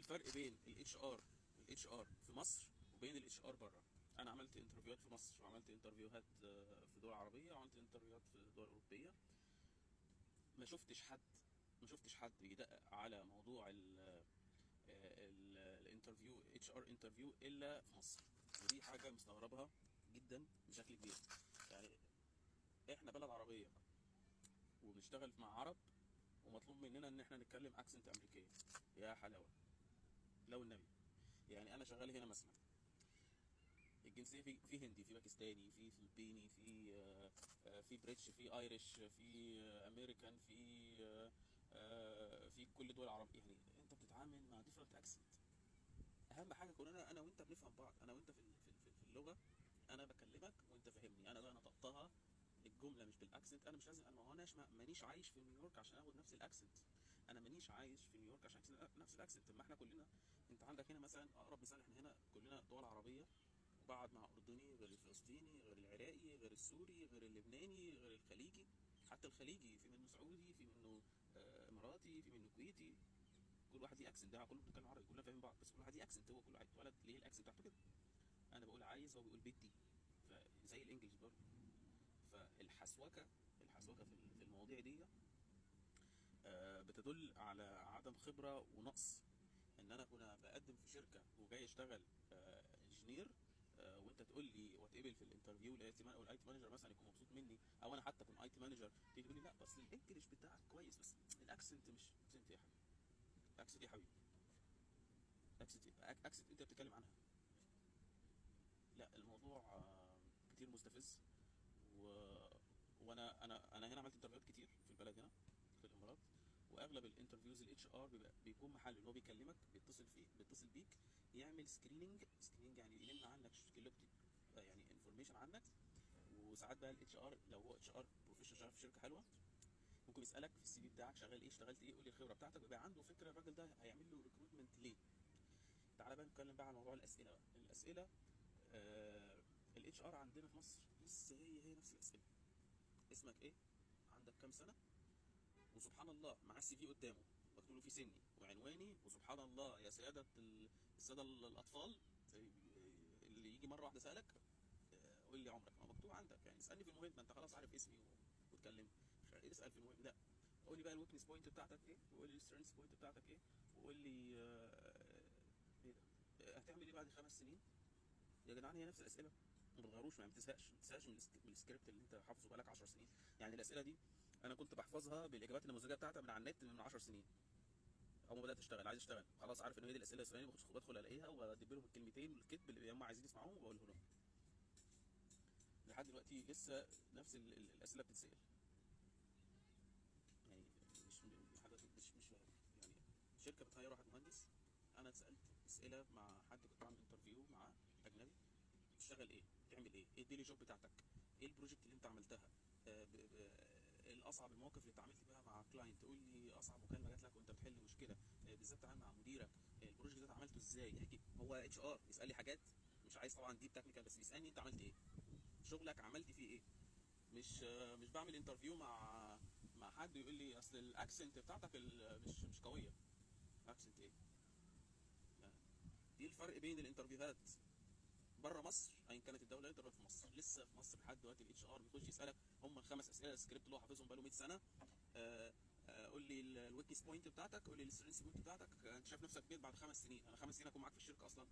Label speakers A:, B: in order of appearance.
A: الفرق بين الاتش ار في مصر وبين الاتش ار بره. انا عملت انترفيوهات في مصر، وعملت انترفيوهات في دول عربيه، وعملت انترفيوهات في دول اوروبيه. ما شفتش حد ما شفتش حد يدقق على موضوع الانترفيو، اتش ار انترفيو، الا في مصر. ودي حاجه مستغربها جدا بشكل كبير. يعني احنا بلد عربيه وبنشتغل مع عرب، ومطلوب مننا ان احنا نتكلم اكسنت امريكيه. يا حلاوه لو النبي. يعني انا شغال هنا مثلا، الجنسيه في هندي، في باكستاني، في فلبيني، في بريتش، في ايرش، في امريكان، في كل دول العرب. يعني انت بتتعامل مع ديفرنت اكسنت. اهم حاجه كلنا انا وانت بنفهم بعض، انا وانت في اللغه. انا بكلمك وانت فاهمني، انا بقى نطقتها الجمله مش بالاكسنت. انا مش لازم، انا ما هوناش مانيش عايش في نيويورك عشان اخد نفس الاكسنت. انا مانيش عايش في نيويورك عشان نفس الاكسنت. ما احنا كلنا، انت عندك هنا مثلا اقرب مثال، احنا هنا كلنا دول عربيه، وبقعد مع اردني غير الفلسطيني غير العراقي غير السوري غير اللبناني غير الخليجي. حتى الخليجي في منه سعودي، في منه اماراتي، في منه كويتي. كل واحد ليه اكسنت. ده كله بنتكلم عربي، كلنا فاهمين بعض، بس كل واحد ليه اكسنت. هو كل واحد اتولد ليه الاكسنت بتاعته كده. انا بقول عايز، هو بيقول بدي. فزي الانجليش برضه. فالحسوكه في المواضيع دي بتدل على عدم خبره ونقص. ان انا كنا بقدم في شركه وجاي اشتغل انجينير، وانت تقول لي واتقبل في الانترفيو، الاي تي مانجر مثلا يكون مبسوط مني، او انا حتى اكون اي تي مانجر، تيجي تقول لي لا بس الانجليش بتاعك كويس، بس الاكسنت مش اكسنت يا حبيبي. اكسنت يا حبيبي. اكسنت انت بتتكلم عنها. لا، الموضوع كتير مستفز. و... وانا هنا عملت انترفيوهات كتير في البلد هنا في الامارات. واغلب الانترفيوز الاتش ار بيكون محل اللي هو بيكلمك، بيتصل بيك، يعمل سكريننج يعني يلم عنك يعني انفورميشن عنك. وساعات بقى الاتش ار لو هو اتش ار بروفيشنال شغال في شركه حلوه، ممكن يسالك في السي في بتاعك شغال ايه، اشتغلت ايه، قول لي الخبره بتاعتك، ويبقى عنده فكره الراجل ده هيعمل له ريكروتمنت ليه. تعالى بقى نتكلم بقى عن موضوع الاسئله. بقى الاسئله، الاتش ار عندنا في مصر لسه هي نفس الاسئله. اسمك ايه؟ عندك كام سنه؟ وسبحان الله مع السي في قدامه مكتوب له فيه سني وعنواني، وسبحان الله يا سياده الساده الاطفال، اللي يجي مره واحده سالك قول لي عمرك، ما مكتوب عندك. يعني اسالني في المهم، ما انت خلاص عارف اسمي واتكلم. اسال في المهم. لا، قول لي بقى الويكنس بوينت بتاعتك ايه، وقول لي السترينث بوينت بتاعتك ايه، وقول لي ايه ده، هتعمل ايه بعد 5 سنين. يا جدعان هي نفس الاسئله، ما بتغيروش. ما بتزهقش من السكريبت اللي انت حافظه بقالك 10 سنين. يعني الاسئله دي انا كنت بحفظها بالاجابات النموذجيه بتاعتها من على النت من 10 سنين. اول ما بدات اشتغل عايز اشتغل خلاص، عارف ان هي دي الاسئله الاسرائيليه، بدخل الاقيها وادب لهم الكلمتين والكذب اللي هم عايزين يسمعوهم وبقوله لهم. لحد دلوقتي لسه نفس الاسئله بتتسال. يعني مش حاجه مش فاهم. يعني شركه بتهير واحد مهندس، انا اتسالت اسئله مع حد كنت بعمل انترفيو مع اجنبي. بتشتغل ايه؟ بتعمل ايه؟ ايه الديلي جوب بتاعتك؟ ايه البروجكت اللي انت عملتها؟ ايه الاصعب المواقف اللي اتعاملت بيها مع كلاينت؟ تقول لي اصعب مكالمه جات لك وانت بتحل مشكله، بالذات بتتعامل مع مديرك، البروجكت ده عملته ازاي؟ احكي. هو اتش ار بيسال لي حاجات مش عايز طبعا دي تكنيكال، بس بيسالني انت عملت ايه؟ شغلك عملت فيه ايه؟ مش بعمل انترفيو مع حد يقول لي اصل الاكسنت بتاعتك مش قويه. اكسنت ايه؟ يعني دي الفرق بين الانترفيوهات بره مصر، ايا كانت الدوله اللي انت في مصر. لسه في مصر لحد دلوقتي الاتش ار بيخش يسالك هم الخمس اسئله السكريبت اللي هو حافظهم بقاله 100 سنه. قول لي الويكنس بوينت بتاعتك، قول لي السترينث بوينت بتاعتك، انت شايف نفسك فين بعد 5 سنين؟ انا 5 سنين اكون معاك في الشركه اصلا؟